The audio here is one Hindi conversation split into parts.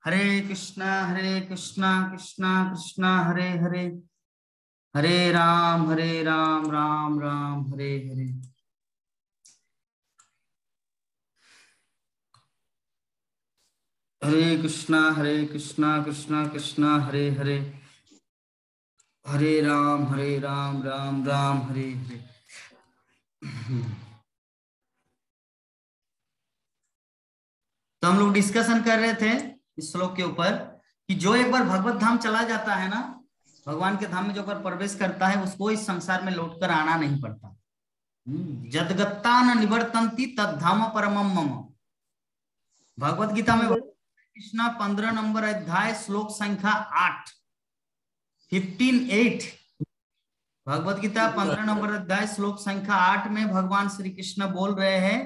हरे कृष्णा कृष्णा कृष्णा हरे हरे, हरे राम राम राम हरे हरे। हरे कृष्णा कृष्णा कृष्णा हरे हरे, हरे राम राम राम हरे हरे। तो हम लोग डिस्कशन कर रहे थे इस श्लोक के ऊपर कि जो एक बार भगवत धाम चला जाता है ना, भगवान के धाम में जो एक बार प्रवेश करता है उसको इस संसार में लौटकर आना नहीं पड़ता। जदगत्ता न निवर्तन्ति तद्धाम परमम मम। भगवत गीता में कृष्णा 15 नंबर अध्याय श्लोक संख्या 8 15:8। भगवत गीता 15 नंबर अध्याय श्लोक संख्या 8 में भगवान श्री कृष्ण बोल रहे हैं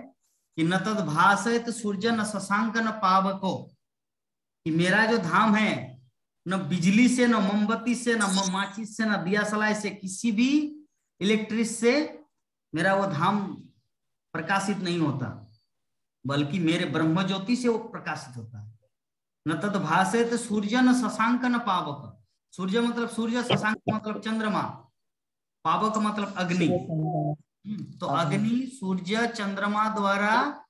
कि न तद भासयत सूर्य न शशांक न पावको, कि मेरा जो धाम है न बिजली से न मोमबत्ती से न माचिस से न दिया सलाई से किसी भी इलेक्ट्रिक से मेरा वो धाम प्रकाशित नहीं होता, बल्कि मेरे ब्रह्म ज्योति से वो प्रकाशित होता है। न तद भासयत सूर्य न शशांक न पावक। सूर्य मतलब सूर्य, शशांक मतलब चंद्रमा, पावक मतलब अग्नि। तो अग्नि, सूर्य, चंद्रमा द्वारा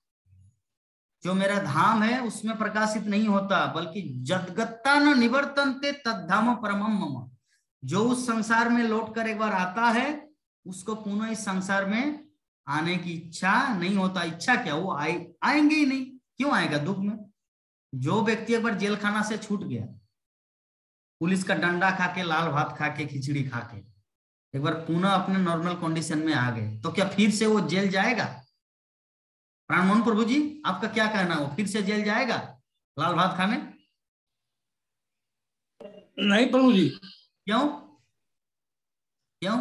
जो मेरा धाम है उसमें प्रकाशित नहीं होता, बल्कि जदगत्ता न निवर्तन्ते तद्धाम परमम मम। जो उस संसार में लौट कर एक बार आता है उसको पुनः इस संसार में आने की इच्छा नहीं होता। इच्छा क्या, वो आएंगे ही नहीं। क्यों आएगा दुख में? जो व्यक्ति एक बार जेल खाना से छूट गया, पुलिस का डंडा खा के, लाल भात खा के, खिचड़ी खा के एक बार पुनः अपने नॉर्मल कंडीशन में आ गए, तो क्या फिर से वो जेल जाएगा? प्राणमोहन प्रभु जी, आपका क्या कहना है, वो फिर से जेल जाएगा लाल भात खाने? नहीं प्रभु जी। क्यों क्यों?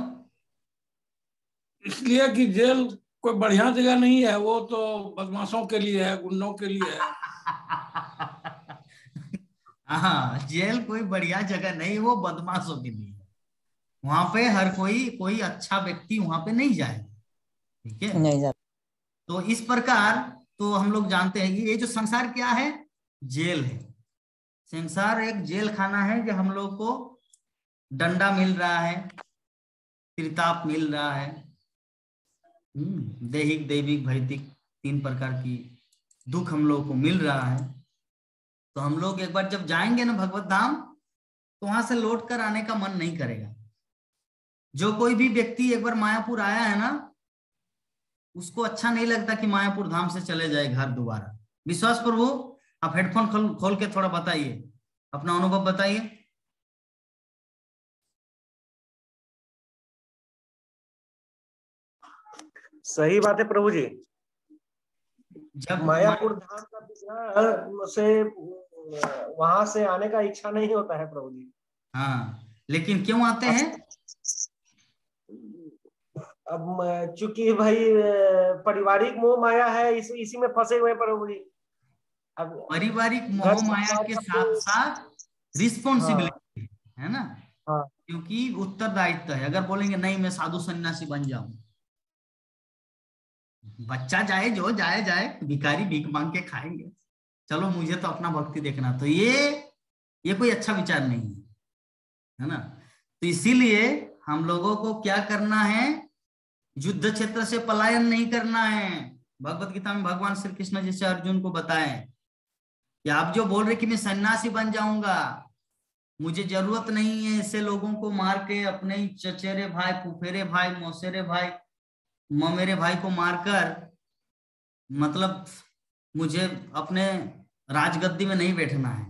इसलिए कि जेल कोई बढ़िया जगह नहीं है, वो तो बदमाशों के लिए है, गुंडों के लिए है। हाँ, जेल कोई बढ़िया जगह नहीं, वो बदमाशों के लिए है। वहां पे हर कोई अच्छा व्यक्ति वहां पे नहीं जाए, ठीक है? नहीं जाता। तो इस प्रकार तो हम लोग जानते हैं कि ये जो संसार क्या है, जेल है। संसार एक जेल खाना है, जो हम लोग को डंडा मिल रहा है, त्रिताप मिल रहा है, दैहिक दैविक भौतिक 3 प्रकार की दुख हम लोग को मिल रहा है। तो हम लोग एक बार जब जाएंगे ना भगवत धाम, तो वहां से लौट कर आने का मन नहीं करेगा। जो कोई भी व्यक्ति एक बार मायापुर आया है ना, उसको अच्छा नहीं लगता कि मायापुर धाम से चले जाए घर दोबारा। विश्वास प्रभु, आप हेडफोन खोल के थोड़ा बताइए, अपना अनुभव बताइए। सही बात है प्रभु जी। जब मायापुर धाम का विग्रह से वहां से आने का इच्छा नहीं होता है प्रभु जी। हाँ, लेकिन क्यों आते हैं? अब चूंकि भाई पारिवारिक मोह माया है, इसी में फंसे हुए हैं प्रभु जी। अब पारिवारिक मोह माया के साथ साथ रिस्पॉन्सिबिलिटी है ना। हाँ। क्योंकि उत्तरदायित्व है। अगर बोलेंगे नहीं मैं साधु सन्यासी बन जाऊं, बच्चा जाए जो जाए, भिखारी भीख मांग के खाएंगे, चलो मुझे तो अपना भक्ति देखना, तो ये कोई अच्छा विचार नहीं है ना। तो इसीलिए हम लोगों को क्या करना है, युद्ध क्षेत्र से पलायन नहीं करना है। भगवत गीता में भगवान श्री कृष्ण जैसे अर्जुन को बताए कि आप जो बोल रहे कि मैं सन्यासी बन जाऊंगा, मुझे जरूरत नहीं है ऐसे लोगों को मार के, अपने ही चचेरे भाई, फुफेरे भाई, मौसेरे भाई, ममेरे भाई को मारकर, मतलब मुझे अपने राजगद्दी में नहीं बैठना है,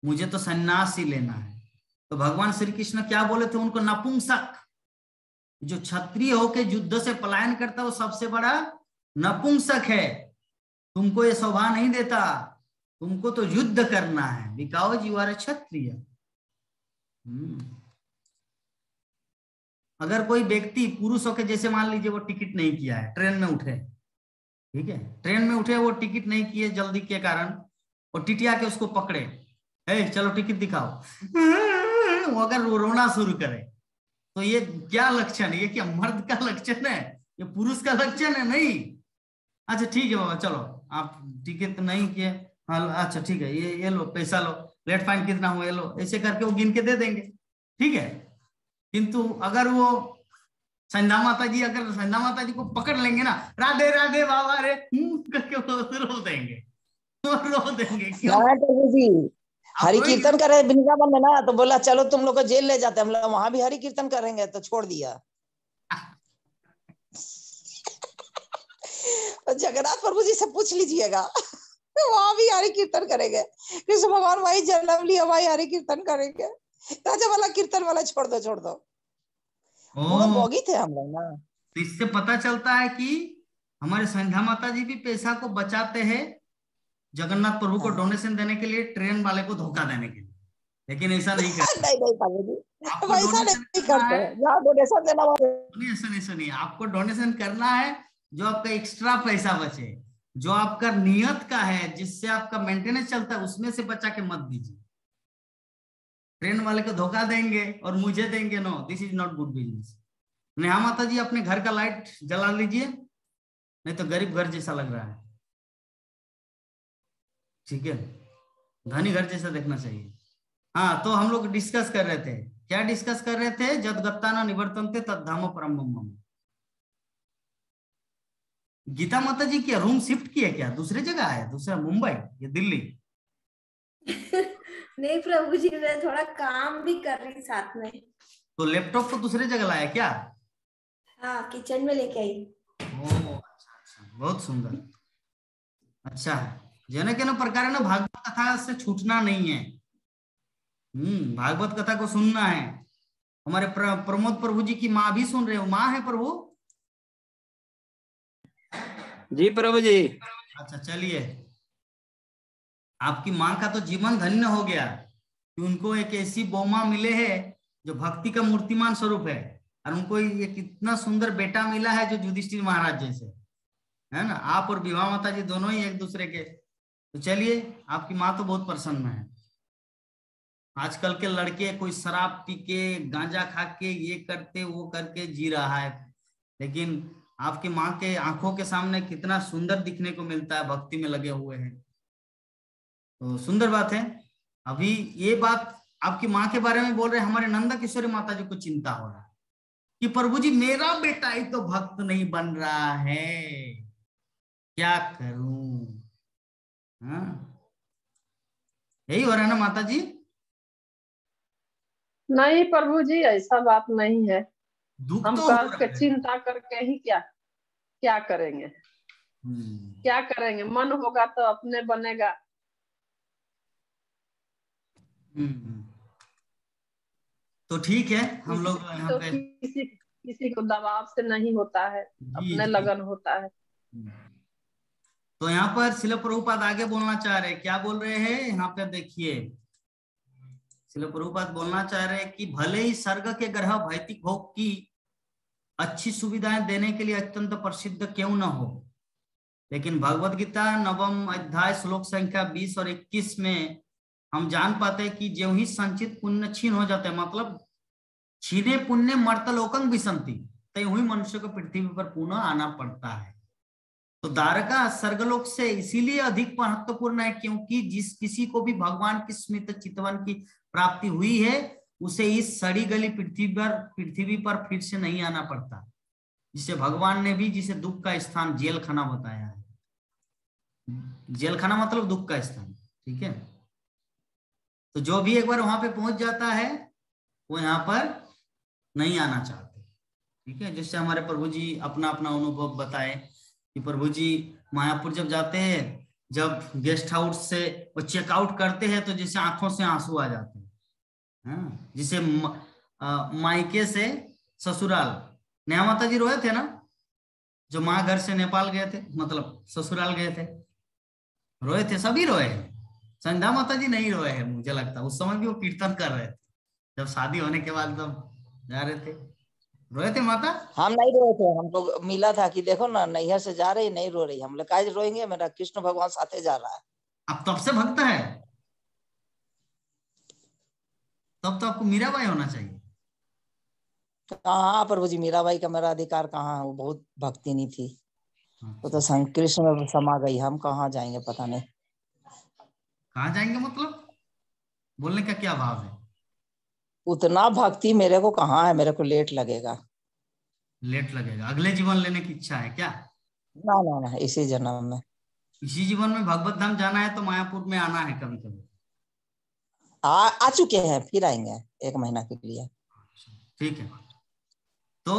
मुझे तो सन्यास ही लेना है। तो भगवान श्री कृष्ण क्या बोले थे उनको? नपुंसक। जो क्षत्रिय होके युद्ध से पलायन करता है वो सबसे बड़ा नपुंसक है। तुमको ये शोभा नहीं देता, तुमको तो युद्ध करना है, बिकॉज यू आर क्षत्रिय। अगर कोई व्यक्ति पुरुष होके, जैसे मान लीजिए वो टिकट नहीं किया है, ट्रेन में उठे, ठीक है, ट्रेन में उठे, वो टिकट नहीं किए जल्दी के कारण, और टिटिया के उसको पकड़े, चलो टिकट दिखाओ, वो अगर रोना शुरू करे, तो ये क्या लक्षण है? ये क्या मर्द का लक्षण है? ये पुरुष का लक्षण है? नहीं। अच्छा ठीक है बाबा, चलो आप टिकट नहीं किए, हाँ अच्छा ठीक है, ये लो पैसा लो, लेट फाइन कितना हुआ ये लो, ऐसे करके वो गिन के दे देंगे, ठीक है। किंतु अगर वो संध्या माता जी, अगर संध्या माता जी को पकड़ लेंगे ना, राधे राधे बाबा रे करके वो रो देंगे, वो रो देंगे। क्यों? हाँ प्रभु जी, आप हरि रोएंगे? कीर्तन करे वृंदावन में ना, तो बोला चलो तुम लोग को जेल ले जाते, हम लोग वहां भी हरि कीर्तन करेंगे, तो छोड़ दिया। तो जगन्नाथ प्रभु जी से पूछ लीजिएगा, वहां भी हरि कीर्तन करेंगे। कृष्ण भगवान वही जन्म लिया, वही हरि कीर्तन करेंगे। राजा वाला कीर्तन वाला छोड़ दो, छोड़ दो। पूरा ओ, भोगी थे हम लोग ना। तो इससे पता चलता है कि हमारे संध्या माता जी भी पैसा को बचाते हैं जगन्नाथ प्रभु को हाँ। डोनेशन देने के लिए, ट्रेन वाले को धोखा देने के लिए, लेकिन ऐसा नहीं करते। नहीं नहीं प्रभु जी, आपको वैसा डोनेशन नहीं करना करते है, हैं, जहाँ डोनेशन देना वहाँ। सुनिए सुनिए सुनिए, आपको डोनेशन करना है जो आपका एक्स्ट्रा पैसा बचे, जो आपका नियत का है, जिससे आपका मेंटेनेंस चलता है, उसमें से बचा के मत दीजिए। ट्रेन वाले को धोखा देंगे और मुझे देंगे, no, this is not good business. Neha माता जी अपने घर का लाइट जला लीजिए, नहीं तो गरीब घर जैसा लग रहा है, ठीक है, धनी घर जैसा देखना चाहिए। हाँ, तो हम लोग डिस्कस कर रहे थे, क्या डिस्कस कर रहे थे? जदगत्ता निवर्तन्ते तद्धाम परम मम। गीता माता जी क्या रूम शिफ्ट किए क्या, दूसरे जगह है, दूसरा मुंबई या दिल्ली? नहीं प्रभु जी, मैं थोड़ा काम भी कर रही साथ में। तो लैपटॉप को दूसरे जगह लाया क्या? हाँ, किचन में लेके आई। ओ अच्छा अच्छा, बहुत सुंदर, अच्छा है। जन के न प्रकार ना भागवत कथा से छूटना नहीं है, भागवत कथा को सुनना है। हमारे प्रमोद प्रभु जी की माँ भी सुन रहे हो, माँ है प्रभु? जी प्रभु जी। अच्छा चलिए, आपकी माँ का तो जीवन धन्य हो गया कि उनको एक ऐसी बौमा मिले है जो भक्ति का मूर्तिमान स्वरूप है, और उनको ये कितना सुंदर बेटा मिला है जो युधिष्ठिर महाराज जैसे है ना। आप और विवाह माता जी दोनों ही एक दूसरे के, तो चलिए, आपकी माँ तो बहुत प्रसन्न है। आजकल के लड़के कोई शराब पी के, गांजा खा के, ये करते वो करके जी रहा है, लेकिन आपकी माँ के आंखों के सामने कितना सुंदर दिखने को मिलता है, भक्ति में लगे हुए हैं, तो सुंदर बात है। अभी ये बात आपकी माँ के बारे में बोल रहे, हमारे नंदा किशोरी माता जी को चिंता हो रहा है कि प्रभु जी मेरा बेटा ही तो भक्त नहीं बन रहा है, क्या करूं? हाँ, यही हो रहा है ना माता जी? नहीं प्रभु जी, ऐसा बात नहीं है। दुख हम तो हो रहा करके है। चिंता करके ही क्या क्या करेंगे? क्या करेंगे? मन होगा तो अपने बनेगा। तो ठीक है, हम लोग किसी यहाँ तो पे किसी को दबाव से नहीं होता है, जी अपने जी। लगन होता है। तो यहाँ पर शिल प्रभुपाद आगे बोलना चाह रहे हैं, क्या बोल रहे हैं यहाँ पे देखिए, शिल प्रभुपाद बोलना चाह रहे हैं कि भले ही स्वर्ग के ग्रह भौतिक भोग की अच्छी सुविधाएं देने के लिए अत्यंत प्रसिद्ध क्यों न हो, लेकिन भगवत गीता नवम अध्याय श्लोक संख्या 20 और 21 में हम जान पाते हैं कि जो ही संचित पुण्य छीन हो जाते हैं, मतलब छीने पुण्य मर्तलोकं विसंति, तो ही मनुष्य को पृथ्वी पर पुनः आना पड़ता है। तो द्वारका स्वर्गलोक से इसीलिए अधिक महत्वपूर्ण है क्योंकि जिस किसी को भी भगवान की स्मृत चितवन की प्राप्ति हुई है, उसे इस सड़ी गली पृथ्वी पर फिर से नहीं आना पड़ता, जिसे भगवान ने भी जिसे दुख का स्थान जेल खाना बताया है। जेल खाना मतलब दुख का स्थान, ठीक है। तो जो भी एक बार वहां पे पहुंच जाता है वो यहाँ पर नहीं आना चाहते, ठीक है। जिससे हमारे प्रभु जी अपना अपना अनुभव बताए कि प्रभु जी मायापुर जब जाते हैं, जब गेस्ट हाउस से वो चेकआउट करते हैं, तो जैसे आंखों से आंसू आ जाते हैं, हाँ, जिसे मायके से ससुराल, नेहा माता जी रोए थे ना, जो माँ घर से नेपाल गए थे, मतलब ससुराल गए थे, रोए थे, सभी रोए हैं। संध्या माता जी नहीं रोए हैं, मुझे लगता उस समय भी वो कीर्तन कर रहे थे, जब शादी होने के बाद तब जा रहे थे, रोए थे माता? हम नहीं रोए थे, हमको मिला था कि देखो ना नैहर से जा रही नहीं रो रही, हम लोग आज रोएंगे, मेरा कृष्ण भगवान साथे जा रहा है। अब तब से भक्त है, तब तो आपको मीराबाई होना चाहिए। कहाँ प्रभु जी, मीराबाई का मेरा अधिकार कहाँ है, वो बहुत भक्तिनी थी, वो तो कृष्ण में समा गई, हम कहाँ जाएंगे पता नहीं। कहाँ जाएंगे मतलब बोलने का क्या भाव है? उतना भक्ति मेरे को कहाँ है, मेरे को लेट लगेगा। लेट लगेगा? अगले जीवन लेने की इच्छा है क्या? ना ना ना, इसी जन्म में। इसी जीवन में भगवत धाम जाना है तो मायापुर में आना है कभी कभी। आ चुके हैं, फिर आएंगे 1 महीना के लिए। ठीक है। तो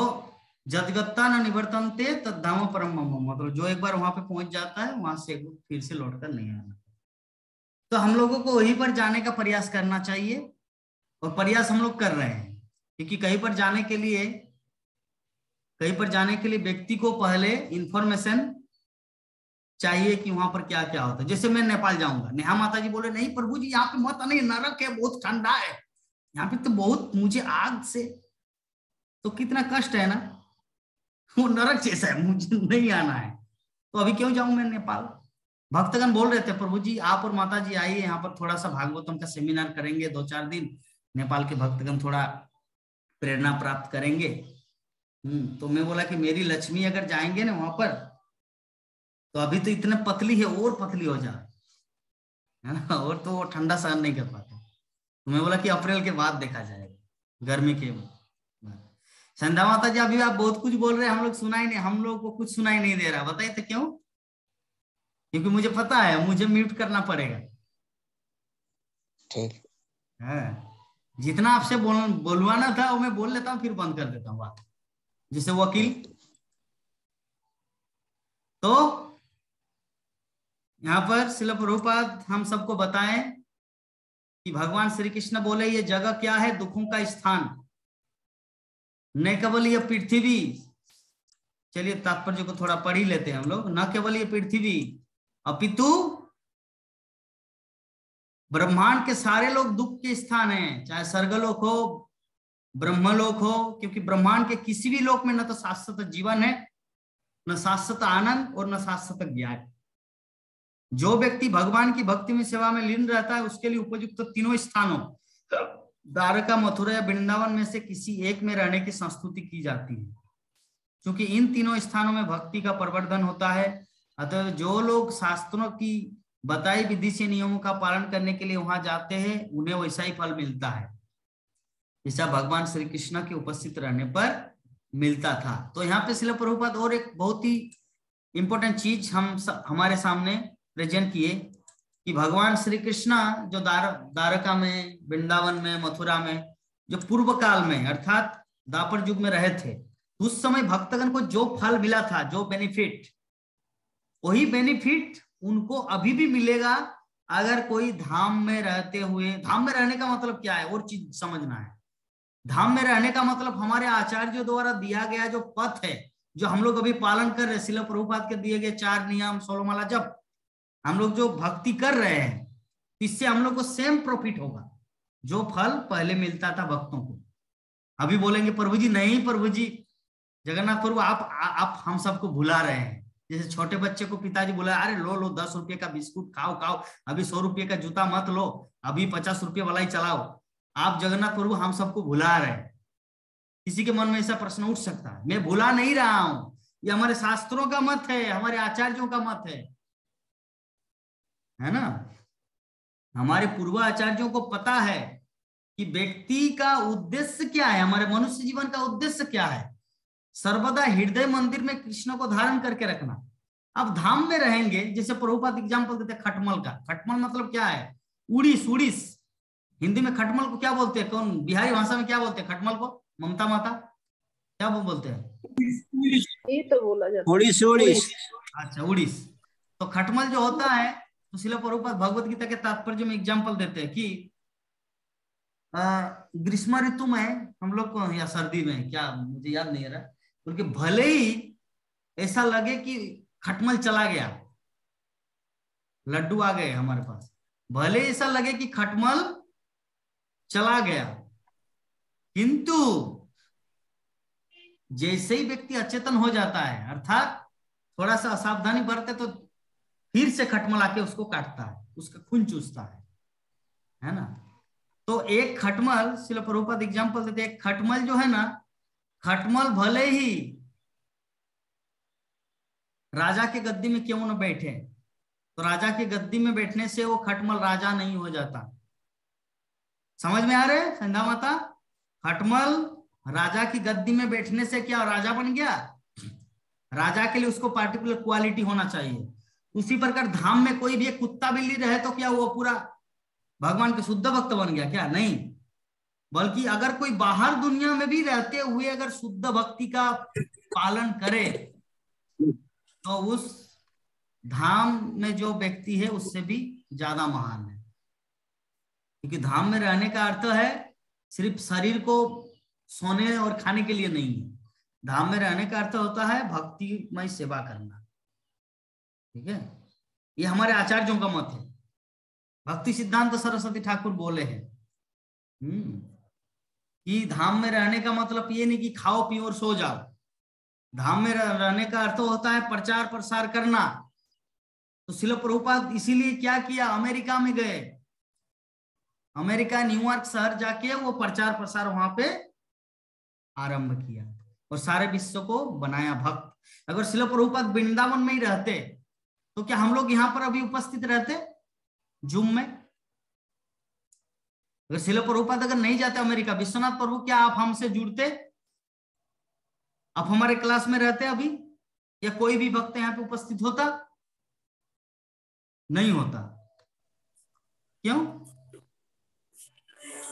जदगत्ता न निवर्तन्ते तद्धाम परम मम, मतलब जो एक बार वहां पे पहुंच जाता है वहां से फिर से लौटकर नहीं आना। तो हम लोगों को वहीं पर जाने का प्रयास करना चाहिए, और प्रयास हम लोग कर रहे हैं, क्योंकि कहीं पर जाने के लिए व्यक्ति को पहले इंफॉर्मेशन चाहिए कि वहां पर क्या क्या होता है। जैसे मैं नेपाल जाऊंगा, नेहा माता जी बोले नहीं प्रभु जी यहाँ पे मत आने, नरक है, बहुत ठंडा है यहाँ पे, तो बहुत मुझे आग से तो कितना कष्ट है ना, वो नरक जैसा है, मुझे नहीं आना है, तो अभी क्यों जाऊं मैं नेपाल। भक्तगण बोल रहे थे प्रभु जी आप और माता जी आइए यहाँ पर थोड़ा सा भागवतम का सेमिनार करेंगे 2-4 दिन, नेपाल के भक्तगण थोड़ा प्रेरणा प्राप्त करेंगे। तो मैं बोला कि मेरी लक्ष्मी अगर जाएंगे ना वहां पर, तो अभी तो इतने पतली है और पतली हो जाए है ना, और तो वो ठंडा सहन नहीं कर पाते। तो मैं बोला कि अप्रैल के बाद देखा जाएगा, गर्मी के बाद। संध्या माता जी अभी आप बहुत कुछ बोल रहे हैं, हम लोग सुनाई नहीं, हम लोग को कुछ सुनाई नहीं दे रहा, बताइए तो क्यों? क्योंकि मुझे पता है मुझे म्यूट करना पड़ेगा। ठीक है, जितना आपसे बोलवाना था वो मैं बोल लेता हूँ, फिर बंद कर देता हूँ बात, जैसे वकील। तो यहाँ पर श्रील प्रभुपाद हम सबको बताएं कि भगवान श्री कृष्ण बोले ये जगह क्या है, दुखों का स्थान, न केवल ये पृथ्वी, चलिए तात्पर्य को थोड़ा पढ़ ही लेते हैं हम लोग, न केवल ये पृथ्वी अपितु ब्रह्मांड के सारे लोग दुख के स्थान हैं, चाहे स्वर्गलोक हो ब्रह्मलोक हो, क्योंकि ब्रह्मांड के किसी भी लोक में न तो शाश्वत जीवन है, न शाश्वत आनंद और न शाश्वत ज्ञान। जो व्यक्ति भगवान की भक्ति में सेवा में लीन रहता है उसके लिए उपयुक्त तो तीनों स्थानों द्वारका मथुरा या वृंदावन में से किसी एक में रहने की संस्तुति की जाती है, क्योंकि इन तीनों स्थानों में भक्ति का प्रवर्धन होता है। अतः जो लोग शास्त्रों की बताई विधि से नियमों का पालन करने के लिए वहां जाते हैं उन्हें वैसा ही फल मिलता है जैसा भगवान श्री कृष्ण के उपस्थित रहने पर मिलता था। तो यहाँ पे श्रील प्रभुपाद और एक बहुत ही इंपॉर्टेंट चीज हमारे सामने प्रेजेंट किए कि भगवान श्री कृष्ण जो द्वारका में, वृंदावन में, मथुरा में, जो पूर्व काल में अर्थात द्वापर युग में रहे थे, उस समय भक्तगण को जो फल मिला था, जो बेनिफिट, वही बेनिफिट उनको अभी भी मिलेगा अगर कोई धाम में रहते हुए। धाम में रहने का मतलब क्या है और चीज समझना है। धाम में रहने का मतलब हमारे आचार्यों द्वारा दिया गया जो पथ है, जो हम लोग अभी पालन कर रहे हैं, श्रील प्रभुपाद के दिए गए 4 नियम 16 माला जप, हम लोग जो भक्ति कर रहे हैं, इससे हम लोग को सेम प्रॉफिट होगा जो फल पहले मिलता था भक्तों को। अभी बोलेंगे प्रभु जी नहीं, प्रभु जी जगन्नाथ प्रभु आप हम सबको भुला रहे हैं। जैसे छोटे बच्चे को पिताजी बुलाए, अरे लो 10 रुपये का बिस्कुट खाओ, अभी 100 रुपये का जूता मत लो, अभी 50 रुपये वाला ही चलाओ। आप जगन्नाथ प्रभु हम सबको भुला रहे हैं। किसी के मन में ऐसा प्रश्न उठ सकता है। मैं भुला नहीं रहा हूं, ये हमारे शास्त्रों का मत है, हमारे आचार्यों का मत है ना। हमारे पूर्व आचार्यों को पता है कि व्यक्ति का उद्देश्य क्या है, हमारे मनुष्य जीवन का उद्देश्य क्या है, सर्वदा हृदय मंदिर में कृष्ण को धारण करके रखना। अब धाम में रहेंगे, जैसे प्रभुपाद एग्जाम्पल देते हैं खटमल का। खटमल मतलब क्या है? उड़ीस। हिंदी में खटमल को क्या बोलते हैं? कौन बिहारी भाषा में क्या बोलते हैं खटमल को? ममता माता क्या बोलते हैं? तो बोला जाता है उड़ीस। अच्छा उड़ीस। तो खटमल जो होता है, तो श्रील प्रभुपाद भगवत गीता के तात्पर्य में एग्जाम्पल देते हैं कि ग्रीष्म ऋतु में हम लोग को, या सर्दी में, क्या मुझे याद नहीं आ रहा, क्योंकि भले ही ऐसा लगे कि खटमल चला गया, लड्डू आ गए हमारे पास, भले ऐसा लगे कि खटमल चला गया, किंतु जैसे ही व्यक्ति अचेतन हो जाता है, अर्थात थोड़ा सा असावधानी बरते, तो फिर से खटमल आके उसको काटता है, उसका खून चूसता है ना। तो एक खटमल, श्रील प्रभुपाद एग्जाम्पल देते हैं, एक खटमल जो है ना, खटमल भले ही राजा के गद्दी में क्यों न बैठे, तो राजा की गद्दी में बैठने से वो खटमल राजा नहीं हो जाता। समझ में आ रहे है संध्या माता? खटमल राजा की गद्दी में बैठने से क्या राजा बन गया? राजा के लिए उसको पार्टिकुलर क्वालिटी होना चाहिए। उसी प्रकार धाम में कोई भी एक कुत्ता बिल्ली रहे तो क्या वो पूरा भगवान के शुद्ध भक्त बन गया? क्या नहीं, बल्कि अगर कोई बाहर दुनिया में भी रहते हुए अगर शुद्ध भक्ति का पालन करे तो उस धाम में जो व्यक्ति है उससे भी ज्यादा महान है। क्योंकि धाम में रहने का अर्थ है सिर्फ शरीर को सोने और खाने के लिए नहीं है। धाम में रहने का अर्थ होता है भक्तिमय सेवा करना। ठीक है, ये हमारे आचार्यों का मत है। भक्ति सिद्धांत सरस्वती ठाकुर बोले हैं कि धाम में रहने का मतलब ये नहीं कि खाओ पियो और सो जाओ। धाम में रहने का अर्थ होता है प्रचार प्रसार करना। तो श्रील प्रभुपाद इसीलिए क्या किया, अमेरिका में गए, अमेरिका न्यूयॉर्क शहर जाके वो प्रचार प्रसार वहां पे आरंभ किया और सारे विश्व को बनाया भक्त। अगर श्रील प्रभुपाद वृंदावन में ही रहते तो क्या हम लोग यहाँ पर अभी उपस्थित रहते जूम में? अगर श्रील प्रभुपाद अगर नहीं जाते अमेरिका, विश्वनाथ प्रभु, क्या आप हमसे जुड़ते? आप हमारे क्लास में रहते अभी? या कोई भी भक्त यहाँ पे उपस्थित होता? नहीं होता। क्यों?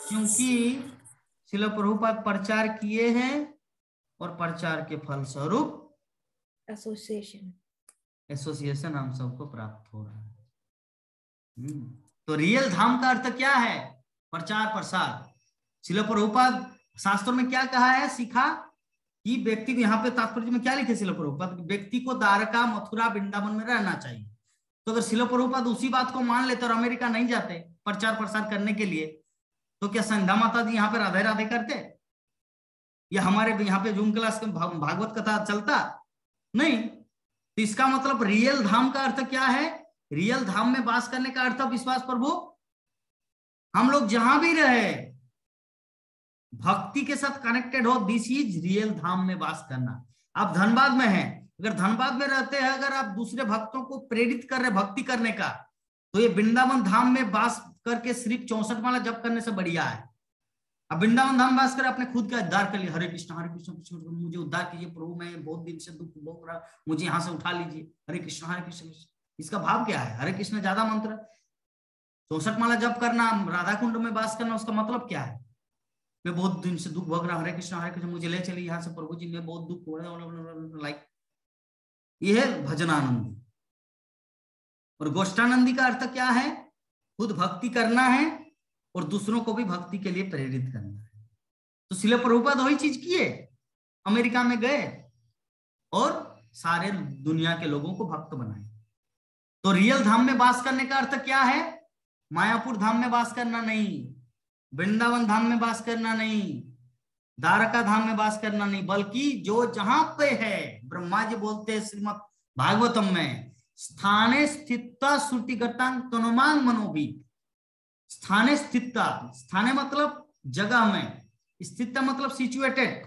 क्योंकि श्रील प्रभुपाद प्रचार किए हैं और प्रचार के फल स्वरूप एसोसिएशन हम सबको प्राप्त हो रहा है। तो रियल धाम का अर्थ क्या है? प्रचार प्रसार। श्रील प्रभुपाद शास्त्रों में क्या कहा है, सीखा कि व्यक्ति को, यहाँ पे तात्पर्य में क्या लिखे श्रील प्रभुपाद, व्यक्ति को द्वारका मथुरा वृंदावन में रहना चाहिए। तो अगर श्रील प्रभुपाद उसी बात को मान लेते और अमेरिका नहीं जाते प्रचार प्रसार करने के लिए, तो क्या संध्या माता जी यहाँ पे राधे राधे करते? या हमारे यहाँ पे जूम क्लास के भागवत कथा चलता? नहीं। तो इसका मतलब रियल धाम का अर्थ क्या है? रियल धाम में वास करने का अर्थ विश्वास प्रभु, हम लोग जहां भी रहे भक्ति के साथ कनेक्टेड हो, दिस इज रियल धाम में वास करना। आप धनबाद में हैं, अगर धनबाद में रहते हैं, अगर आप दूसरे भक्तों को प्रेरित कर रहे भक्ति करने का, तो ये वृंदावन धाम में वास करके सिर्फ 64 माला जप करने से बढ़िया है। अब वृंदावन धाम वास कर अपने खुद का उद्धार कर लिया, हरे कृष्ण मुझे उद्धार कीजिए प्रभु, मैं बहुत दिन से दुख भोग रहा, मुझे यहाँ से उठा लीजिए, हरे कृष्ण हरे कृष्ण। इसका भाव क्या है? हरे कृष्ण ज्यादा मंत्र, 64 माला जप करना, राधा कुंड में वास करना, उसका मतलब क्या है? मैं बहुत दिन से दुख भोग रहा, हरे कृष्ण मुझे ले चलिए यहाँ से प्रभु जी, मैं बहुत दुख हो रहा, लाइक ये है भजनानंदी। और गोष्ठानंदी का अर्थ क्या है? खुद भक्ति करना है और दूसरों को भी भक्ति के लिए प्रेरित करना है। तो श्रील प्रभुपाद वही चीज किए, अमेरिका में गए और सारे दुनिया के लोगों को भक्त बनाए। तो रियल धाम में वास करने का अर्थ क्या है? मायापुर धाम में वास करना नहीं, वृंदावन धाम में वास करना नहीं, द्वारका धाम में वास करना नहीं, बल्कि जो जहां पे है, ब्रह्मा जी बोलते हैं श्रीमद् भागवतम में, स्थाने स्थिता श्रुतिगतांग तनुमांग मनोभी। स्थाने स्थिता, स्थाने मतलब जगह में, स्थित मतलब सिचुएटेड,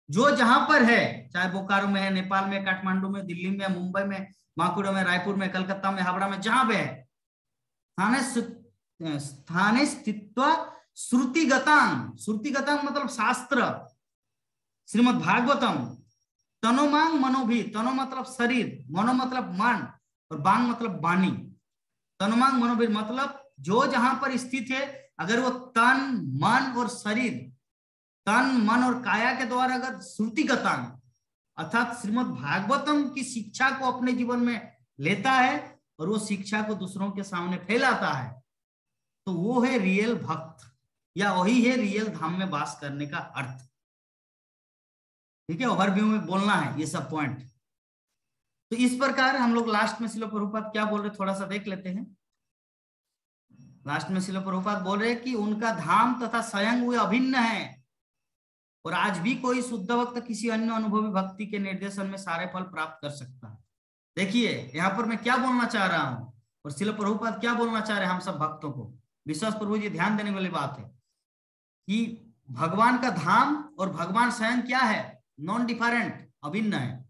जो जहां पर है, चाहे बोकारो में है, नेपाल में, काठमांडू में, दिल्ली में, मुंबई में, बांकुड़ा में, रायपुर में, कलकत्ता में, हावड़ा में, जहां पे है, स्थाने स्थित्वा श्रुतिगतांग, श्रुतिगतांग मतलब शास्त्र, श्रीमद् भागवतम, तनोमांग मनोभी, तनो मतलब शरीर, मनो मतलब मन और बांग मतलब वाणी। तनोमांग मनोभी मतलब जो जहां पर स्थित है, अगर वो तन मन और शरीर, तन मन और काया के द्वारा अगर श्रुतिगतांग अर्थात श्रीमद् भागवतम की शिक्षा को अपने जीवन में लेता है और वो शिक्षा को दूसरों के सामने फैलाता है, तो वो है रियल भक्त, या वही है रियल धाम में वास करने का अर्थ। ठीक है, ओवरव्यू में बोलना है ये सब पॉइंट। तो इस प्रकार हम लोग लास्ट में श्रील प्रभुपाद क्या बोल रहे, थोड़ा सा देख लेते हैं। लास्ट में श्रील प्रभुपाद बोल रहे कि उनका धाम तथा स्वयं वे अभिन्न है और आज भी कोई शुद्ध भक्त किसी अन्य अनुभवी भक्ति के निर्देशन में सारे फल प्राप्त कर सकता है। देखिए यहाँ पर मैं क्या बोलना चाह रहा हूं और श्रील प्रभुपाद क्या बोलना चाह रहे हैं हम सब भक्तों को। विश्वास प्रभु जी ध्यान देने वाली बात है कि भगवान का धाम और भगवान स्वयं क्या है, नॉन डिफरेंट, अभिन्न है।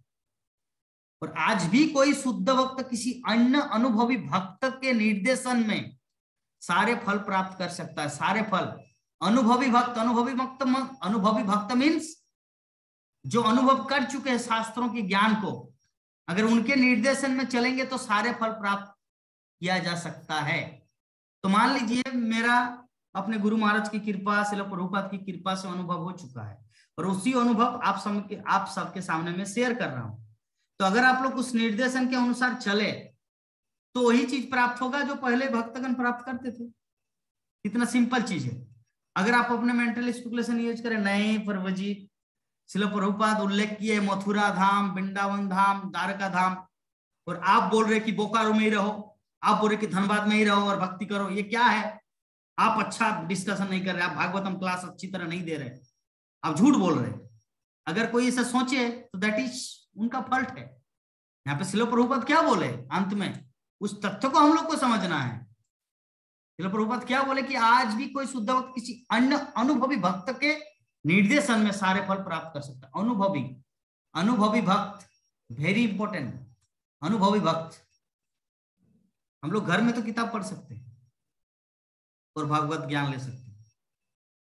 और आज भी कोई शुद्ध भक्त किसी अन्य अनुभवी भक्त के निर्देशन में सारे फल प्राप्त कर सकता है। सारे फल अनुभवी भक्त मीन्स जो अनुभव कर चुके हैं शास्त्रों के ज्ञान को, अगर उनके निर्देशन में चलेंगे तो सारे फल प्राप्त किया जा सकता है। तो मान लीजिए मेरा अपने गुरु महाराज की कृपा, श्रील प्रभुपाद की कृपा से अनुभव हो चुका है और उसी अनुभव आप सबके सामने में शेयर कर रहा हूं। तो अगर आप लोग उस निर्देशन के अनुसार चले तो वही चीज प्राप्त होगा जो पहले भक्तगण प्राप्त करते थे। इतना सिंपल चीज है। अगर आप अपने मेंटल स्पेकुलेशन यूज करें, नहीं प्रभु जी श्रील प्रभुपाद उल्लेख किए मथुरा धाम, वृंदावन धाम, द्वारका धाम, और आप बोल रहे कि बोकारो में ही रहो, आप बोल रहे कि धनबाद में ही रहो और भक्ति करो, ये क्या है? आप अच्छा डिस्कशन नहीं कर रहे, आप भागवतम क्लास अच्छी तरह नहीं दे रहे, आप झूठ बोल रहे। अगर कोई ऐसा सोचे तो दैट इज उनका फॉल्ट है। यहाँ पे श्रील प्रभुपाद क्या बोले अंत में, उस तथ्य को हम लोग को समझना है। श्रील प्रभुपाद क्या बोले कि आज भी कोई शुद्ध भक्त किसी अन्य अनुभवी भक्त के निर्देशन में सारे फल प्राप्त कर सकता है। अनुभवी भक्त वेरी इंपॉर्टेंट। अनुभवी भक्त, हम लोग घर में तो किताब पढ़ सकते हैं और भागवत ज्ञान ले सकते हैं,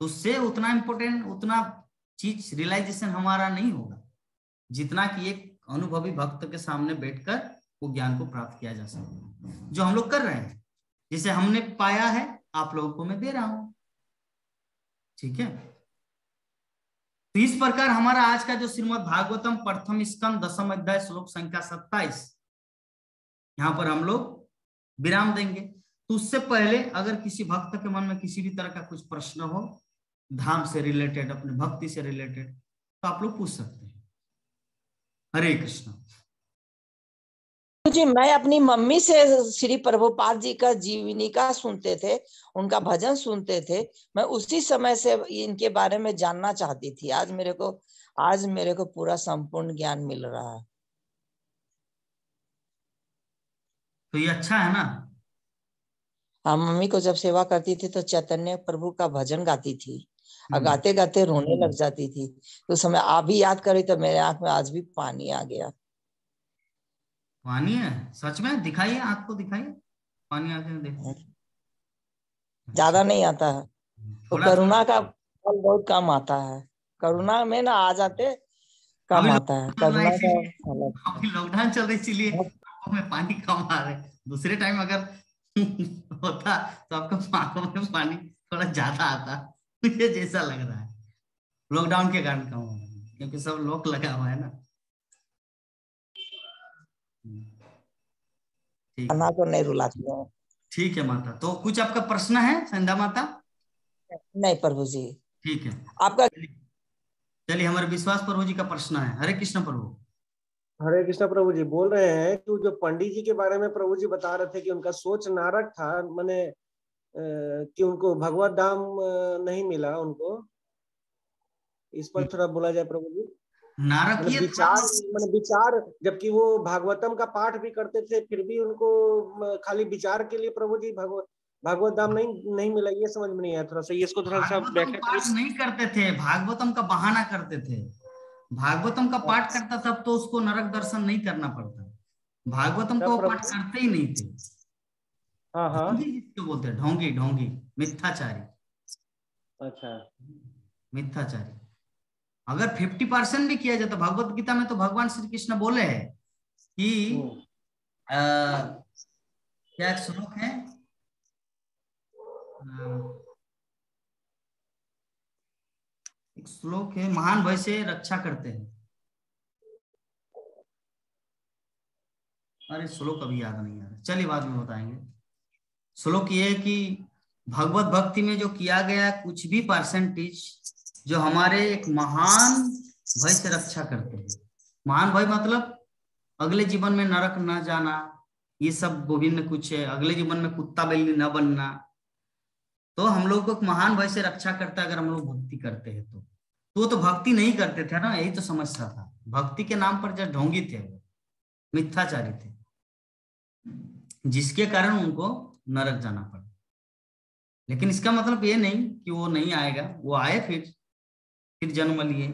तो उससे उतना इंपॉर्टेंट, उतना चीज रियलाइजेशन हमारा नहीं होगा जितना कि एक अनुभवी भक्त के सामने बैठकर वो ज्ञान को प्राप्त किया जा सकता है, जो हम लोग कर रहे हैं। जिसे हमने पाया है आप लोगों को मैं दे रहा हूं, ठीक है। तो इस प्रकार हमारा आज का जो श्रीमद् भागवतम प्रथम स्कंद 10वां अध्याय श्लोक संख्या 27, यहां पर हम लोग विराम देंगे। तो उससे पहले अगर किसी भक्त के मन में किसी भी तरह का कुछ प्रश्न हो, धाम से रिलेटेड, अपने भक्ति से रिलेटेड, तो आप लोग पूछ सकते हैं। हरे कृष्ण जी। मैं अपनी मम्मी से श्री प्रभुपाद जी का जीवनिका सुनते थे, उनका भजन सुनते थे। मैं उसी समय से इनके बारे में जानना चाहती थी। आज मेरे को पूरा संपूर्ण ज्ञान मिल रहा है। तो ये अच्छा है ना। हाँ, मम्मी को जब सेवा करती थी तो चैतन्य प्रभु का भजन गाती थी और गाते गाते रोने लग जाती थी। तो उस समय आप भी याद करी तो मेरे आंख में आज भी पानी आ गया। पानी है सच में? दिखाइए, आंख को दिखाइए, पानी आके देखो। ज्यादा नहीं आता है तो करुणा का फल बहुत कम आता है। करुणा में ना आ जाते कम आता है करुणा का फल। अभी लॉकडाउन चल रही इसीलिए आंखों में पानी कम आ रहा है। दूसरे टाइम अगर होता तो आपको आंखों में पानी थोड़ा ज्यादा आता, मुझे जैसा लग रहा है। लॉकडाउन के कारण कम हो रहा है क्योंकि सब लॉक लगा हुआ है ना। अन्ना को नहीं रुलाती हूँ। ठीक है माता। तो कुछ आपका प्रश्न है संध्या माता? नहीं प्रभु जी। ठीक है आपका। चलिए हमारे विश्वास प्रभु जी का प्रश्न है। हरे कृष्ण प्रभु। हरे कृष्ण प्रभु जी। बोल रहे हैं कि जो पंडित जी के बारे में प्रभु जी बता रहे थे कि उनका सोच नारक था, माने कि उनको भगवत धाम नहीं मिला उनको, इस पर थोड़ा बोला जाए प्रभु जी। नारकीय विचार, जबकि वो भागवतम का पाठ भी करते थे फिर भी उनको खाली विचार के लिए प्रभु जी भागवत धाम नहीं मिला। ये समझ में नहीं आया थोड़ा सा, इसको थोड़ा सा पाठ नहीं करते थे, भागवतम का बहाना करते थे। भागवतम का पाठ करता तब तो उसको नरक दर्शन नहीं करना पड़ता। भागवतम को पाठ करते ही नहीं थे। जिसको बोलते हैं ढोंगी, मिथ्याचारी। अच्छा, मिथ्याचारी। अगर 50% भी किया जाता, भगवत गीता में तो भगवान श्री कृष्ण बोले हैं कि क्या एक श्लोक है, एक श्लोक है, महान भय से रक्षा करते हैं। अरे श्लोक अभी याद नहीं आ रहा, चलिए बाद में बताएंगे। श्लोक ये है कि भगवत भक्ति में जो किया गया कुछ भी परसेंटेज जो हमारे एक महान भय से रक्षा करते हैं। महान भय मतलब अगले जीवन में नरक न जाना, ये सब गोविंद कुछ है। अगले जीवन में कुत्ता बिल्ली न बनना, तो हम लोग को महान भय से रक्षा करता है अगर हम लोग भक्ति करते हैं तो वो तो भक्ति नहीं करते थे ना, यही तो समस्या था। भक्ति के नाम पर जो ढोंगी थे वो मिथ्याचारी थे, जिसके कारण उनको नरक जाना पड़ा। लेकिन इसका मतलब ये नहीं कि वो नहीं आएगा, वो आए फिर जन्म लिए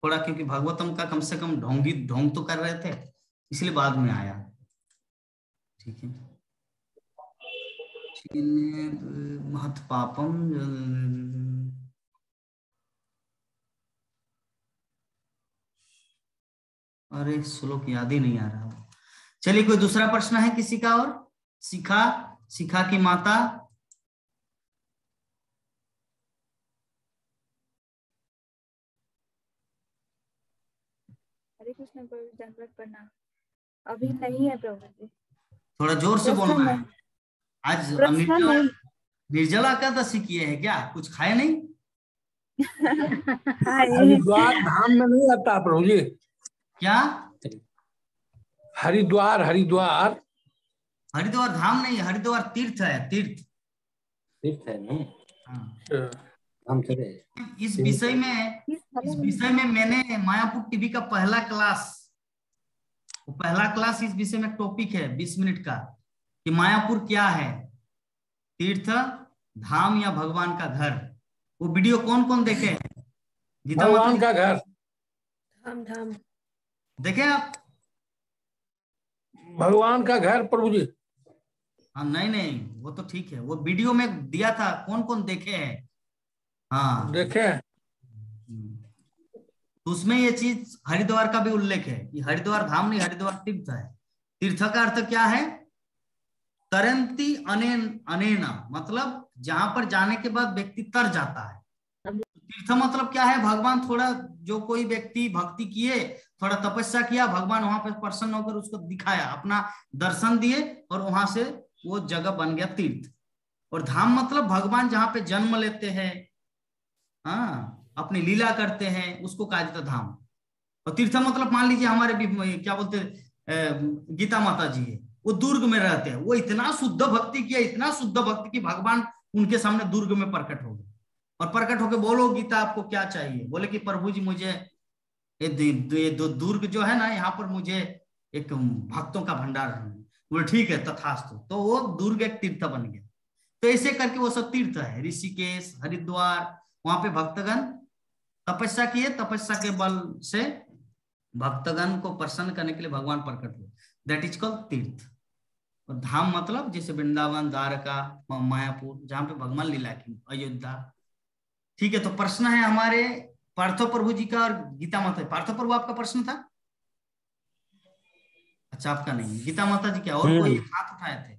थोड़ा, क्योंकि भागवतम का कम से कम ढोंग तो कर रहे थे, इसलिए बाद में आया। ठीक है, महत पापम, अरे श्लोक याद ही नहीं आ रहा। चलिए कोई दूसरा प्रश्न है किसी का? और शिखा, शिखा की माता। हरे कृष्ण प्रभु, दंडवत प्रणाम। अभी नहीं है प्रभु जी। थोड़ा जोर से बोलना है। आज प्रश्न नहीं। निर्जला एकादशी किए है क्या? कुछ खाए नहीं? हरिद्वार धाम में नहीं आता प्रभु जी। क्या? हरिद्वार, हरिद्वार हरिद्वार धाम नहीं, हरिद्वार तीर्थ है, तीर्थ। ठीक है ना? हाँ। हम चले। इस विषय में मैंने मायापुर टीवी का पहला क्लास इस विषय में टॉपिक है 20 मिनट का, कि मायापुर क्या है, तीर्थ, धाम या भगवान का घर। वो वीडियो कौन कौन देखे हैं? गीता भगवान माता का घर, धाम धाम देखे आप? भगवान का घर प्रभु जी। हाँ, नहीं वो तो ठीक है, वो वीडियो में दिया था, कौन कौन देखे हैं? हाँ देखे। तो उसमें ये चीज हरिद्वार का भी उल्लेख है कि हरिद्वार धाम नहीं, हरिद्वार तीर्थ है। तीर्थ का अर्थ क्या है? तरंती अनेना, मतलब जहां पर जाने के बाद व्यक्ति तर जाता है। तीर्थ मतलब क्या है? भगवान थोड़ा, जो कोई व्यक्ति भक्ति किए, थोड़ा तपस्या किया, भगवान वहां पर प्रसन्न होकर उसको दिखाया, अपना दर्शन दिए, और वहां से वो जगह बन गया तीर्थ। और धाम मतलब भगवान जहां पे जन्म लेते हैं, हाँ, अपनी लीला करते हैं, उसको कहा जाता धाम। और तीर्थ मतलब मान लीजिए हमारे भी क्या बोलते हैं, गीता माता जी है, वो दुर्ग में रहते हैं, वो इतना शुद्ध भक्ति किया, इतना शुद्ध भक्ति की भगवान उनके सामने दुर्ग में प्रकट हो गए। और प्रकट होके बोलो गीता आपको क्या चाहिए? बोले कि प्रभु जी मुझे ये दुर्ग जो है ना, यहाँ पर मुझे एक भक्तों का भंडार है। बोले ठीक है, तथास्तु। तो वो दुर्ग एक तीर्थ बन गया। तो ऐसे करके वो सब तीर्थ है। ऋषिकेश, हरिद्वार, वहां पे भक्तगण तपस्या किए, तपस्या के बल से भक्तगण को प्रसन्न करने के लिए भगवान प्रकट हुए, दैट इज कॉल्ड तीर्थ। और धाम मतलब जैसे वृंदावन, द्वारका, मायापुर, जहां पे भगवान लीला की, अयोध्या। ठीक है, तो प्रश्न है हमारे पार्थो प्रभु जी का और गीता माता। पार्थो प्रभु आपका प्रश्न था? अच्छा, आपका नहीं। गीता माता जी क्या और कोई हाथ उठाए थे?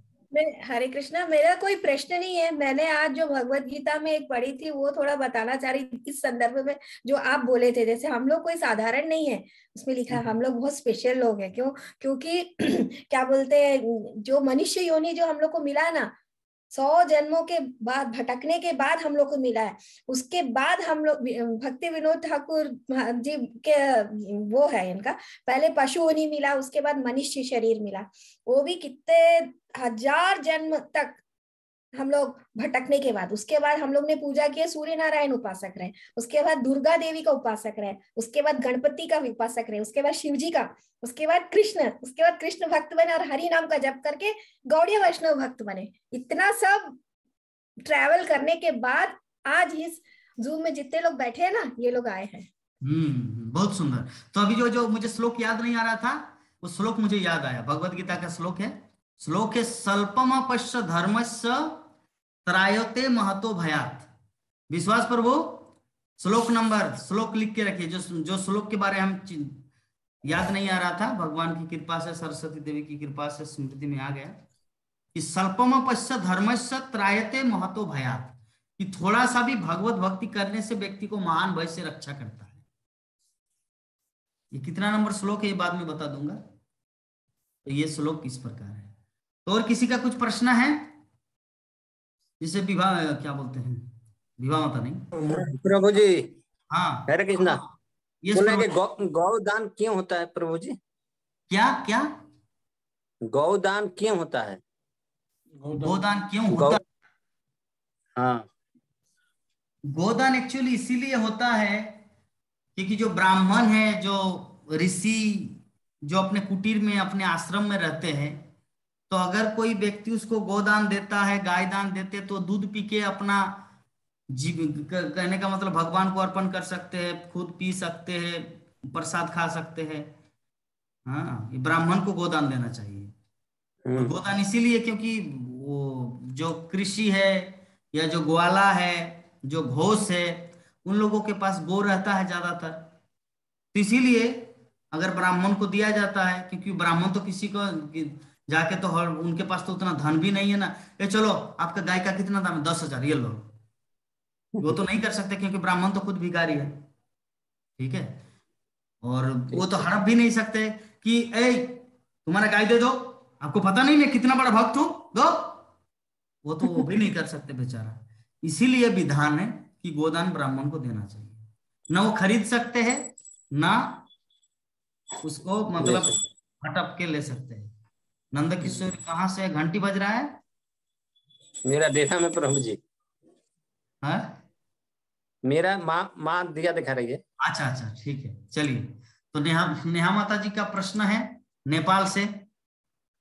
हरे कृष्णा, मेरा कोई प्रश्न नहीं है। मैंने आज जो भगवत गीता में एक पढ़ी थी वो थोड़ा बताना चाह रही थी इस संदर्भ में, जो आप बोले थे। जैसे हम लोग कोई साधारण नहीं है, उसमें लिखा है हम लोग बहुत स्पेशल लोग हैं। क्यों? क्योंकि क्या बोलते हैं, जो मनुष्य योनि जो हम लोग को मिला है ना, 100 जन्मों के बाद, भटकने के बाद हम लोग को मिला है। उसके बाद हम लोग भक्ति विनोद ठाकुर जी के वो है इनका, पहले पशु योनि मिला, उसके बाद मनुष्य शरीर मिला। वो भी कितने 1000 जन्म तक हम लोग भटकने के बाद, उसके बाद हम लोग ने पूजा किया, सूर्य नारायण उपासक रहे, उसके बाद दुर्गा देवी का उपासक रहे, उसके बाद गणपति का उपासक रहे, उसके बाद शिव जी का, उसके बाद कृष्ण, उसके बाद कृष्ण भक्त बने और हरि नाम का जप करके गौड़ीय वैष्णव भक्त बने। इतना सब ट्रैवल करने के बाद आज इस जूम में जितने लोग बैठे हैं ना, ये लोग आए हैं। बहुत सुंदर। तो अभी जो मुझे श्लोक याद नहीं आ रहा था, वो श्लोक मुझे याद आया। भगवत गीता का श्लोक है स्वल्पम पश्य धर्मस्य त्रायते महतो भयात। विश्वास प्रभु, श्लोक लिख के रखिए। जो श्लोक के बारे हम याद नहीं आ रहा था, भगवान की कृपा से, सरस्वती देवी की कृपा से स्मृति में आ गया कि स्वल्पम पश्य धर्मस्य त्रायते महतो भयात, कि थोड़ा सा भी भगवत भक्ति करने से व्यक्ति को महान भय से रक्षा करता है। ये कितना नंबर श्लोक है ये बाद में बता दूंगा। तो ये श्लोक इस प्रकार है। तो और किसी का कुछ प्रश्न है? जिसे विवाह क्या बोलते हैं, विवाह माता नहीं, प्रभु जी। हाँ, हरे कृष्णा। ये बोले कि गौदान क्यों होता है प्रभु जी? क्या गौदान क्यों होता है? गोदान क्यों होता है? हाँ, गोदान एक्चुअली इसीलिए होता है क्योंकि जो ब्राह्मण है, जो ऋषि, जो अपने कुटीर में, अपने आश्रम में रहते हैं, तो अगर कोई व्यक्ति उसको गोदान देता है, गाय दान देते, तो दूध पी के अपना कहने का मतलब भगवान को अर्पण कर सकते हैं, खुद पी सकते हैं, प्रसाद खा सकते हैं। हाँ, ब्राह्मण को गोदान देना चाहिए। और गोदान इसीलिए क्योंकि वो जो कृषि है या जो ग्वाला है, जो घोष है, उन लोगों के पास गो रहता है ज्यादातर, तो इसीलिए अगर ब्राह्मण को दिया जाता है, क्योंकि ब्राह्मण तो किसी को जाके तो हर उनके पास तो उतना धन भी नहीं है ना, ये चलो आपका गाय का कितना दाम है, 10,000 ये लो, वो तो नहीं कर सकते क्योंकि ब्राह्मण तो खुद भिखारी है। ठीक है, और वो तो हड़प भी नहीं सकते कि ए तुम्हारा गाय दे दो, आपको पता नहीं मैं कितना बड़ा भक्त हूं, दो, वो तो वो भी नहीं कर सकते बेचारा। इसीलिए विधान है कि गोदान ब्राह्मण को देना चाहिए, ना वो खरीद सकते हैं ना उसको मतलब हटप के ले सकते हैं। नंद किशोर कहाँ से घंटी बज रहा है? मेरा डेरा में प्रभु जी। हाँ, मेरा माँ दिया दिखा रही है। अच्छा अच्छा, ठीक है, चलिए। तो नेहा माता जी का प्रश्न है नेपाल से,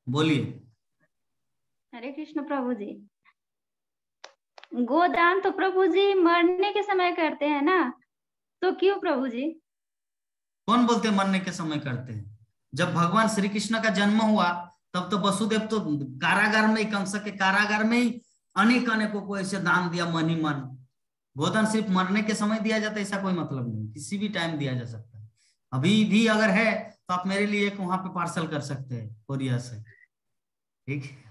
बोलिए। हरे कृष्ण प्रभु जी। गोदान तो प्रभु जी मरने के समय करते हैं ना, तो क्यों प्रभु जी? कौन बोलते हैं मरने के समय करते हैं? जब भगवान श्री कृष्ण का जन्म हुआ तब तो वसुदेव तो कारागार में ही, कंस के कारागार में ही अनेकों को ऐसे दान दिया मन ही मन। गोदान सिर्फ मरने के समय दिया जाता है ऐसा कोई मतलब नहीं, किसी भी टाइम दिया जा सकता है। अभी भी अगर है तो आप मेरे लिए एक वहां पे पार्सल कर सकते हैं कोरिया से, ठीक है?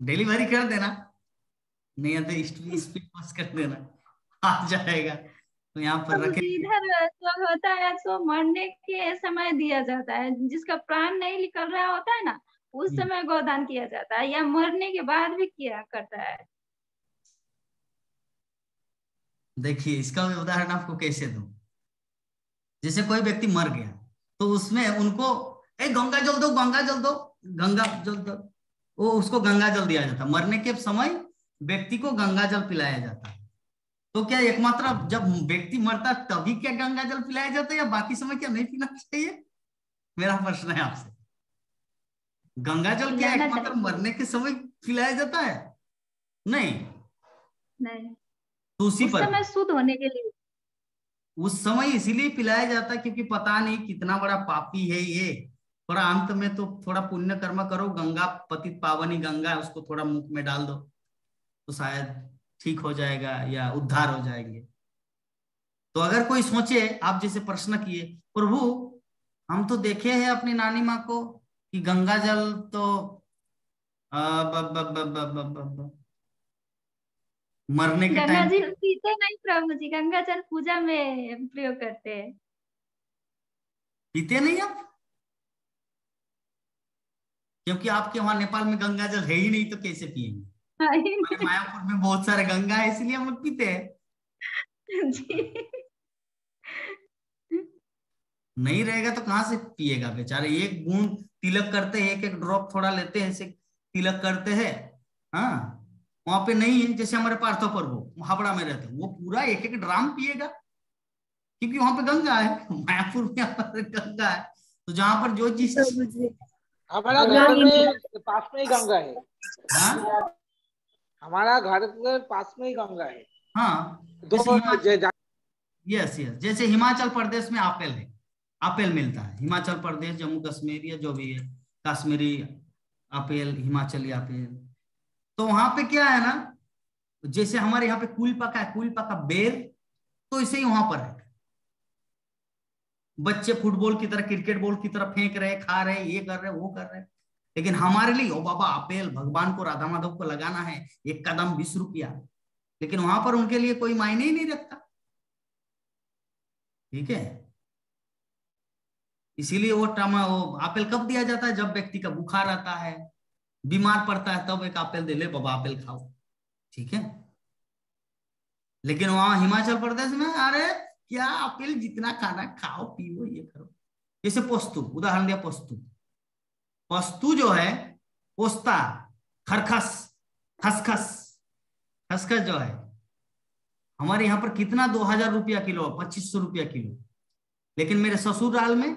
डिलीवरी कर देना, नहीं तो स्पीड पोस्ट कर देना, आ जाएगा। तो यहाँ पर रखे। इधर जो होता है तो मरने के समय दिया जाता है, जिसका प्राण नहीं निकल रहा होता है ना, उस समय गोदान किया जाता है, या मरने के बाद भी किया करता है। देखिए इसका उदाहरण आपको कैसे दूं। जैसे कोई व्यक्ति मर गया तो उसमें उनको गंगा जल दो, गंगा जल दो, गंगा जल दो, वो उसको गंगा जल दिया जाता है। मरने के समय व्यक्ति को गंगा जल पिलाया जाता है। तो क्या एकमात्र जब व्यक्ति मरता तभी क्या गंगा जल पिलाया जाता है, या बाकी समय क्या नहीं पीना चाहिए? मेरा प्रश्न है आपसे। गंगा जल क्या एकमात्र मरने के समय पिलाया जाता है? नहीं, तो उसी पर समय शुद्ध होने के लिए उस समय इसीलिए पिलाया जाता है क्योंकि पता नहीं कितना बड़ा पापी है ये, थोड़ा अंत में तो थोड़ा पुण्य कर्म करो, गंगा पतित पावनी गंगा, उसको थोड़ा मुख में डाल दो तो शायद ठीक हो जाएगा या उद्धार हो जाएंगे। तो अगर कोई सोचे, आप जैसे प्रश्न किए, प्रभु हम तो देखे हैं अपनी नानी माँ को कि गंगा जल तो मरने के गंगा टाइम जल पीते नहीं प्रभु जी, गंगा जल पूजा में प्रयोग करते हैं। पीते नहीं आप? क्योंकि आपके वहां नेपाल में गंगा जल है ही नहीं तो कैसे पिएंगे? मायापुर में बहुत सारे गंगा है इसलिए हम लोग पीते हैं जी। नहीं रहेगा तो कहाँ से पिएगा बेचारे? एक बूंद तिलक करते हैं, एक एक ड्रॉप थोड़ा लेते हैं, ऐसे तिलक करते हैं। हाँ, वहां पे नहीं है, जैसे हमारे पार्थो प्रभु हावड़ा में रहते हैं, वो पूरा एक एक ड्राम पिएगा क्योंकि वहां पे गंगा है। मायापुर में गंगा है, तो जहां पर जो चीज हमारा घर में पास में ही गंगा है। हाँ? हमारा घर के पास में ही गंगा है। हाँ, यस यस, जैसे हिमाचल प्रदेश में आपेल है, आपेल मिलता है। हिमाचल प्रदेश, जम्मू कश्मीर या जो भी है, कश्मीरी आपेल, हिमाचली आपेल। तो वहां पे क्या है ना, जैसे हमारे यहाँ पे कुल पका है, कुल पका बेर, तो इसे ही वहां पर है। बच्चे फुटबॉल की तरह, क्रिकेट बॉल की तरह फेंक रहे, खा रहे, ये कर रहे, वो कर रहे। लेकिन हमारे लिए ओ बाबा आपेल, भगवान को, राधा माधव को लगाना है, एक कदम 20 रुपया। लेकिन वहां पर उनके लिए कोई मायने ही नहीं रखता। ठीक है, इसीलिए वो आपेल कब दिया जाता है? जब व्यक्ति का बुखार आता है, बीमार पड़ता है, तब एक आपेल दे ले बाबा, आपेल खाओ। ठीक है, लेकिन वहां हिमाचल प्रदेश में अरे क्या आपेल, जितना खाना खाओ, पियो, ये करो। जैसे पोस्तु, उदाहरण दिया पोस्तु। पोस्तु जो है, पोस्ता, खरखस, खसखस, खसखस जो है हमारे यहाँ पर कितना 2000 रुपया किलो, 2500 रुपया किलो। लेकिन मेरे ससुराल में,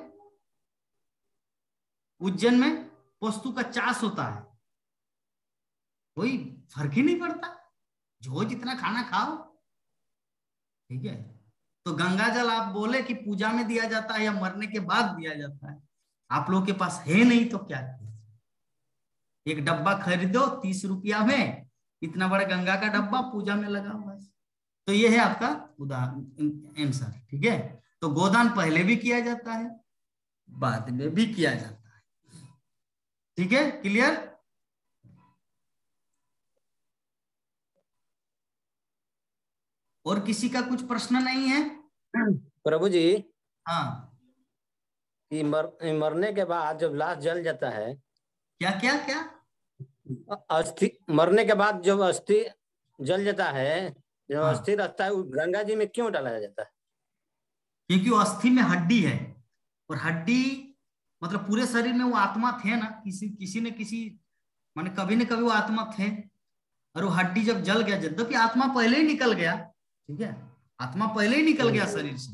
उज्जैन में पोस्तु का चास होता है, कोई फर्क ही नहीं पड़ता, जो जितना खाना खाओ। ठीक है। तो गंगा जल आप बोले कि पूजा में दिया जाता है या मरने के बाद दिया जाता है, आप लोगों के पास है नहीं तो क्या किया? एक डब्बा खरीदो 30 रुपया में, इतना बड़ा गंगा का डब्बा पूजा में लगा हुआ है। तो ये है आपका उदाहरण आंसर। ठीक है, तो गोदान पहले भी किया जाता है, बाद में भी किया जाता है। ठीक है, क्लियर? और किसी का कुछ प्रश्न नहीं है? प्रभु जी, हाँ, कि मरने के बाद जब लाश जल जाता है, क्या क्या क्या अस्थि मरने के बाद जब अस्थि जल जाता है, जो हाँ। अस्थि रहता है, वो गंगा जी में क्यों डाला जाता है? क्योंकि वो अस्थि में हड्डी है, और हड्डी मतलब पूरे शरीर में वो आत्मा थे ना, किसी न किसी माने कभी न कभी वो आत्मा थे, और वो हड्डी जब जल गया, यद्यपि आत्मा पहले ही निकल गया, ठीक है, आत्मा पहले ही निकल गया शरीर से,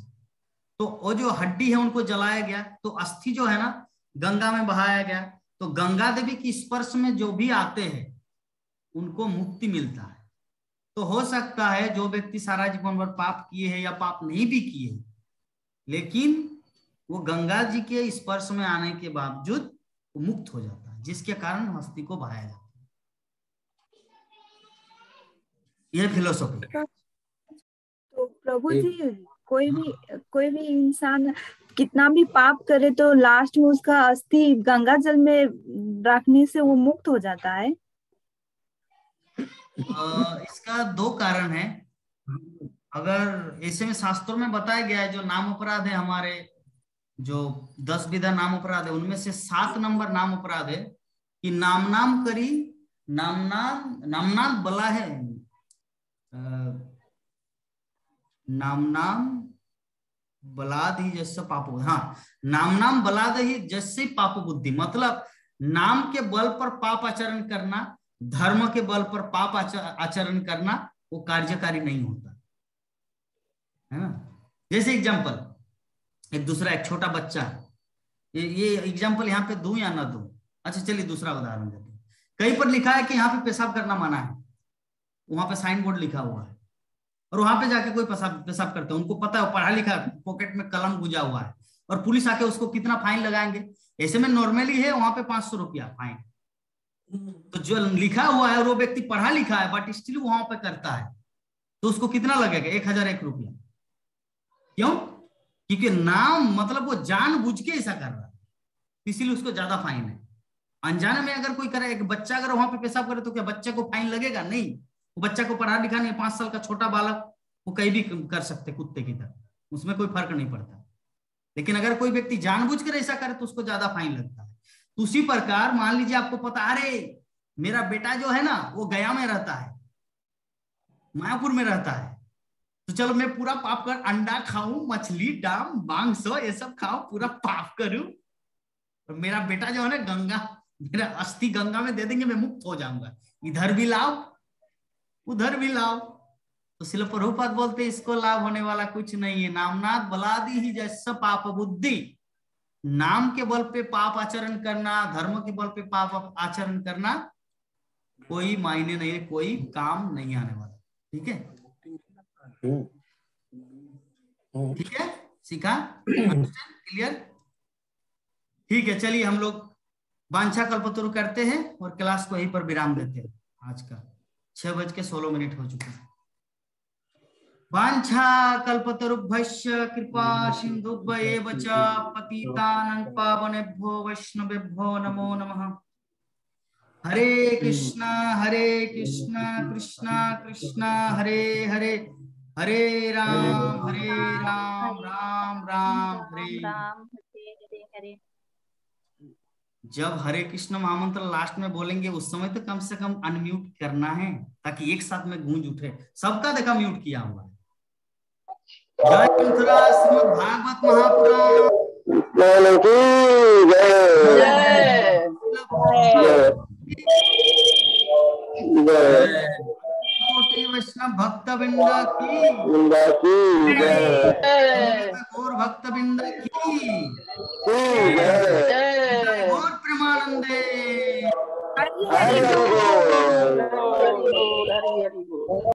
तो वो जो हड्डी है उनको जलाया गया, तो अस्थि जो है ना गंगा में बहाया गया। तो गंगा देवी की स्पर्श में जो भी आते हैं उनको मुक्ति मिलता है। तो हो सकता है जो व्यक्ति सारा जीवन भर पाप किए हैं या पाप नहीं भी किए, लेकिन वो गंगा जी के स्पर्श में आने के बावजूद वो मुक्त हो जाता है, जिसके कारण अस्थि को बहाया जाता है। यह फिलोसॉफी। तो प्रभु जी, कोई भी इंसान कितना भी पाप करे तो लास्ट में उसका अस्थि गंगा जल में रखने से वो मुक्त हो जाता है? इसका दो कारण है। अगर ऐसे में शास्त्रों में बताया गया है, जो नाम अपराध है हमारे, जो 10 विधा नाम अपराध है, उनमें से 7 नंबर नाम अपराध है कि नाम करी, नाम बला है, नाम बलाद ही जैसे पापो, हाँ, नाम बलाद ही जैसे पाप बुद्धि, मतलब नाम के बल पर पाप आचरण करना, धर्म के बल पर पाप आचरण करना वो कार्यकारी नहीं होता है ना। जैसे एग्जांपल, एक दूसरा एक छोटा बच्चा, ये एग्जांपल यहाँ पे दूं या ना दूं? अच्छा चलिए दूसरा उदाहरण देते हैं। कहीं पर लिखा है कि यहाँ पे पेशाब करना मना है, वहां पे साइन बोर्ड लिखा हुआ है, और वहां पे जाके कोई पेशाब करते हैं, उनको पता है, पढ़ा लिखा, पॉकेट में कलम गुंजा हुआ है, और पुलिस आके उसको कितना फाइन लगाएंगे? ऐसे में नॉर्मली है वहां पे 500 रुपया फाइन। तो जो लिखा हुआ है और वो व्यक्ति पढ़ा लिखा है बट स्टिल वहां पे करता है, तो उसको कितना लगेगा? 1001 रुपया। क्यों? क्योंकि नाम मतलब वो जानबूझ के ऐसा कर रहा है, इसीलिए उसको ज्यादा फाइन है। अनजाने में अगर कोई करे, एक बच्चा अगर वहां पे पेशाब करे तो क्या बच्चे को फाइन लगेगा? नहीं, वो बच्चा को पढ़ा लिखा नहीं, 5 साल का छोटा बालक, वो कहीं भी कर सकते कुत्ते की तरह, उसमें कोई फर्क नहीं पड़ता। लेकिन अगर कोई व्यक्ति जानबूझ कर ऐसा करे तो उसको ज्यादा फाइन लगता है। तो उसी प्रकार मान लीजिए आपको पता, अरे मेरा बेटा जो है ना वो गया में रहता है, मायापुर में रहता है, तो चलो मैं पूरा पाप कर, अंडा खाऊं, मछली, डाम, मांस ये सब खाऊं, पूरा पाप करूं, और मेरा बेटा जो है ना गंगा, मेरा अस्थि गंगा में दे देंगे, मैं मुक्त हो जाऊंगा। इधर भी लाओ उधर भी लाओ। तो श्रील प्रभुपाद बोलते इसको लाभ होने वाला कुछ नहीं है। नामनाथ बलादि ही जैसा पाप बुद्धि, नाम के बल पे पाप आचरण करना, धर्म के बल पे पाप आचरण करना कोई मायने नहीं है, कोई काम नहीं आने वाला। ठीक है, ठीक है, सीखा? क्लियर? ठीक है, चलिए हम लोग वांछा कल्पतरु करते हैं और क्लास को यहीं पर विराम देते हैं। आज का 6:16 हो चुका है। वांछा कल्पतरुभ्यश्च कृपा सिन्धुभ्येव च पतितानां पावनेभ्यो वैष्णवेभ्यो नमो नमः। हरे कृष्णा कृष्णा कृष्णा हरे हरे, हरे राम राम राम हरे। जब हरे कृष्ण महामंत्र लास्ट में बोलेंगे उस समय तो कम से कम अनम्यूट करना है, ताकि एक साथ में गूंज उठे। सबका देखा म्यूट किया हुआ है। जय श्रीमद् भागवत महापुराण। वैष्णव भक्त बिंद की, गौर भक्त बिंद की।